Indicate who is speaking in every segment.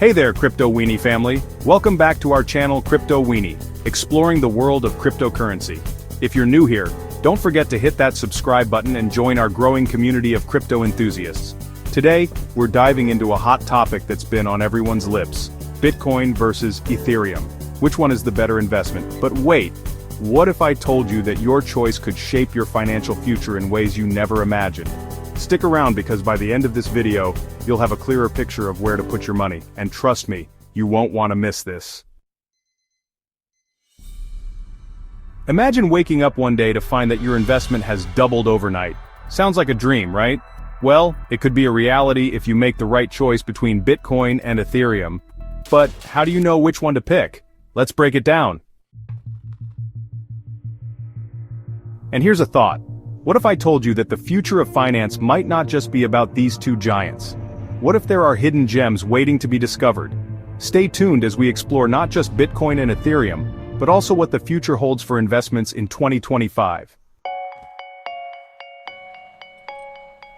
Speaker 1: Hey there, CryptoWini family. Welcome back to our channel CryptoWini, exploring the world of cryptocurrency. If you're new here, don't forget to hit that subscribe button and join our growing community of crypto enthusiasts. Today, we're diving into a hot topic that's been on everyone's lips: Bitcoin versus Ethereum. Which one is the better investment? But wait, what if I told you that your choice could shape your financial future in ways you never imagined? Stick around because by the end of this video, you'll have a clearer picture of where to put your money, and trust me, you won't want to miss this. Imagine waking up one day to find that your investment has doubled overnight. Sounds like a dream, right? Well, it could be a reality if you make the right choice between Bitcoin and Ethereum. But how do you know which one to pick? Let's break it down. And here's a thought. What if I told you that the future of finance might not just be about these two giants? What if there are hidden gems waiting to be discovered? Stay tuned as we explore not just Bitcoin and Ethereum, but also what the future holds for investments in 2025.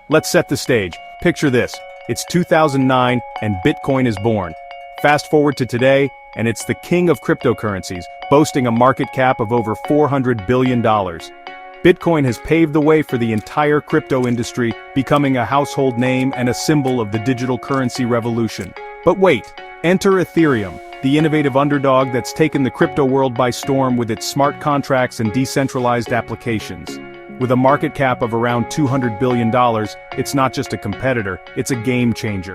Speaker 1: Let's set the stage. Picture this. It's 2009 and Bitcoin is born. Fast forward to today, and it's the king of cryptocurrencies, boasting a market cap of over $400 billion. Bitcoin has paved the way for the entire crypto industry, becoming a household name and a symbol of the digital currency revolution. But wait, enter Ethereum, the innovative underdog that's taken the crypto world by storm with its smart contracts and decentralized applications. With a market cap of around $200 billion, it's not just a competitor, it's a game changer.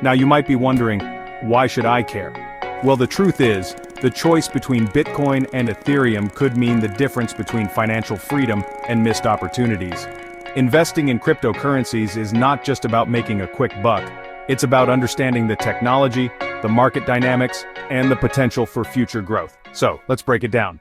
Speaker 1: Now you might be wondering, why should I care? Well, the truth is, the choice between Bitcoin and Ethereum could mean the difference between financial freedom and missed opportunities. Investing in cryptocurrencies is not just about making a quick buck. It's about understanding the technology, the market dynamics, and the potential for future growth. So, let's break it down.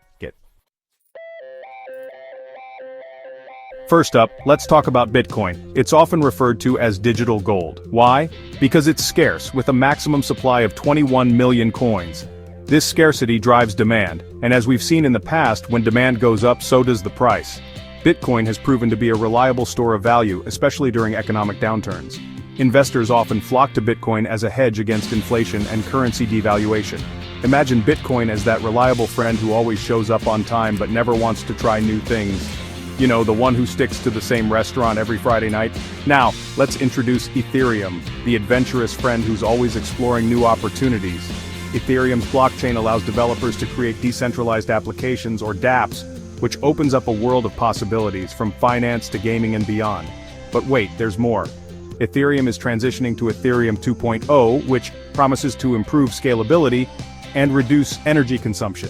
Speaker 1: First up, let's talk about Bitcoin. It's often referred to as digital gold. Why? Because it's scarce, with a maximum supply of 21 million coins. This scarcity drives demand, and as we've seen in the past, when demand goes up, so does the price. Bitcoin has proven to be a reliable store of value, especially during economic downturns. Investors often flock to Bitcoin as a hedge against inflation and currency devaluation. Imagine Bitcoin as that reliable friend who always shows up on time but never wants to try new things. You know, the one who sticks to the same restaurant every Friday night. Now, let's introduce Ethereum, the adventurous friend who's always exploring new opportunities. Ethereum's blockchain allows developers to create decentralized applications, or dApps, which opens up a world of possibilities from finance to gaming and beyond. But wait, there's more. Ethereum is transitioning to Ethereum 2.0, which promises to improve scalability and reduce energy consumption.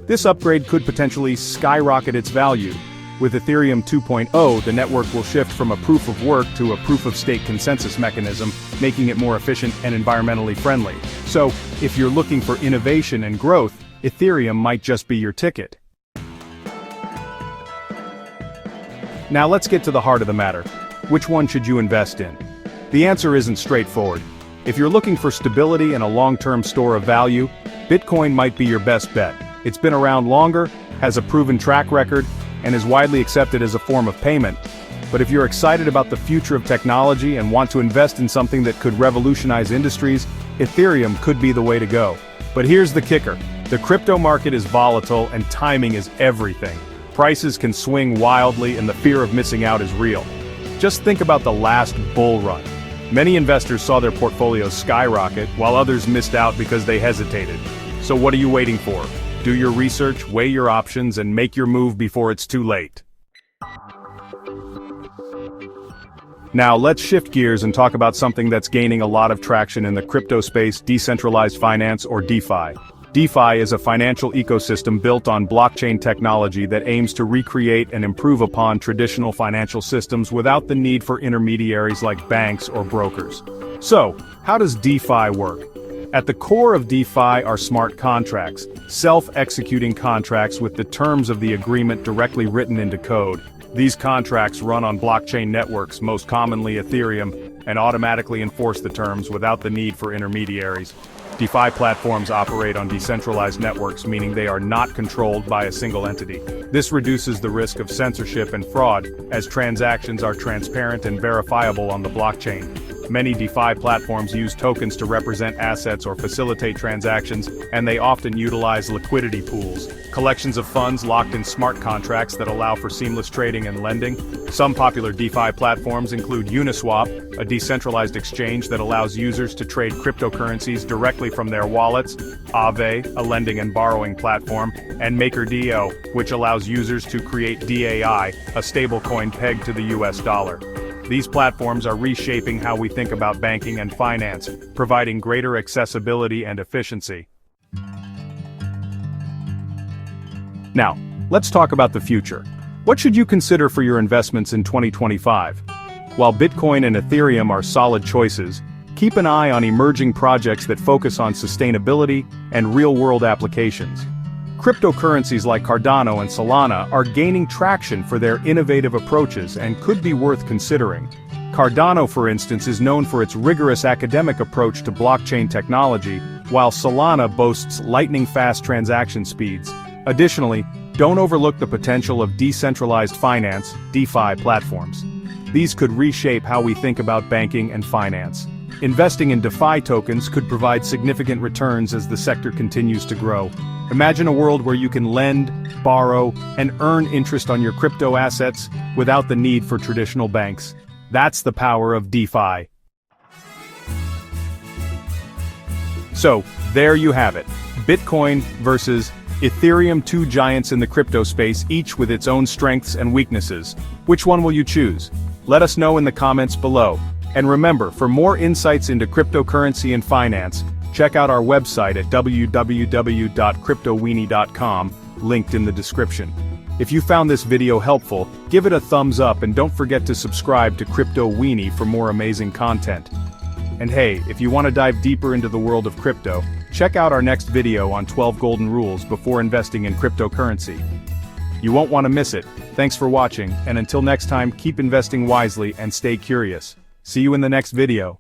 Speaker 1: This upgrade could potentially skyrocket its value. With Ethereum 2.0, the network will shift from a proof-of-work to a proof-of-stake consensus mechanism, making it more efficient and environmentally friendly. So, if you're looking for innovation and growth, Ethereum might just be your ticket. Now let's get to the heart of the matter. Which one should you invest in? The answer isn't straightforward. If you're looking for stability and a long-term store of value, Bitcoin might be your best bet. It's been around longer, has a proven track record, and is widely accepted as a form of payment. But if you're excited about the future of technology and want to invest in something that could revolutionize industries, Ethereum could be the way to go. But here's the kicker. The crypto market is volatile and timing is everything. Prices can swing wildly and the fear of missing out is real. Just think about the last bull run. Many investors saw their portfolios skyrocket, while others missed out because they hesitated. So what are you waiting for? Do your research, weigh your options, and make your move before it's too late. Now let's shift gears and talk about something that's gaining a lot of traction in the crypto space: decentralized finance, or DeFi. DeFi is a financial ecosystem built on blockchain technology that aims to recreate and improve upon traditional financial systems without the need for intermediaries like banks or brokers. So, how does DeFi work? At the core of DeFi are smart contracts, self-executing contracts with the terms of the agreement directly written into code. These contracts run on blockchain networks, most commonly Ethereum, and automatically enforce the terms without the need for intermediaries. DeFi platforms operate on decentralized networks, meaning they are not controlled by a single entity. This reduces the risk of censorship and fraud, as transactions are transparent and verifiable on the blockchain. Many DeFi platforms use tokens to represent assets or facilitate transactions, and they often utilize liquidity pools, collections of funds locked in smart contracts that allow for seamless trading and lending. Some popular DeFi platforms include Uniswap, a decentralized exchange that allows users to trade cryptocurrencies directly from their wallets, Aave, a lending and borrowing platform, and MakerDAO, which allows users to create DAI, a stablecoin pegged to the US dollar. These platforms are reshaping how we think about banking and finance, providing greater accessibility and efficiency. Now, let's talk about the future. What should you consider for your investments in 2025? While Bitcoin and Ethereum are solid choices, keep an eye on emerging projects that focus on sustainability and real-world applications. Cryptocurrencies like Cardano and Solana are gaining traction for their innovative approaches and could be worth considering. Cardano, for instance, is known for its rigorous academic approach to blockchain technology, while Solana boasts lightning-fast transaction speeds. Additionally, don't overlook the potential of decentralized finance, DeFi platforms. These could reshape how we think about banking and finance. Investing in DeFi tokens could provide significant returns as the sector continues to grow. Imagine a world where you can lend, borrow, and earn interest on your crypto assets without the need for traditional banks. That's the power of DeFi. So, there you have it. Bitcoin versus Ethereum, two giants in the crypto space, each with its own strengths and weaknesses. Which one will you choose? Let us know in the comments below. And remember, for more insights into cryptocurrency and finance, check out our website at www.cryptowini.com, linked in the description. If you found this video helpful, give it a thumbs up and don't forget to subscribe to CryptoWini for more amazing content. And hey, if you want to dive deeper into the world of crypto, check out our next video on 12 golden rules before investing in cryptocurrency. You won't want to miss it. Thanks for watching, and until next time, keep investing wisely and stay curious. See you in the next video.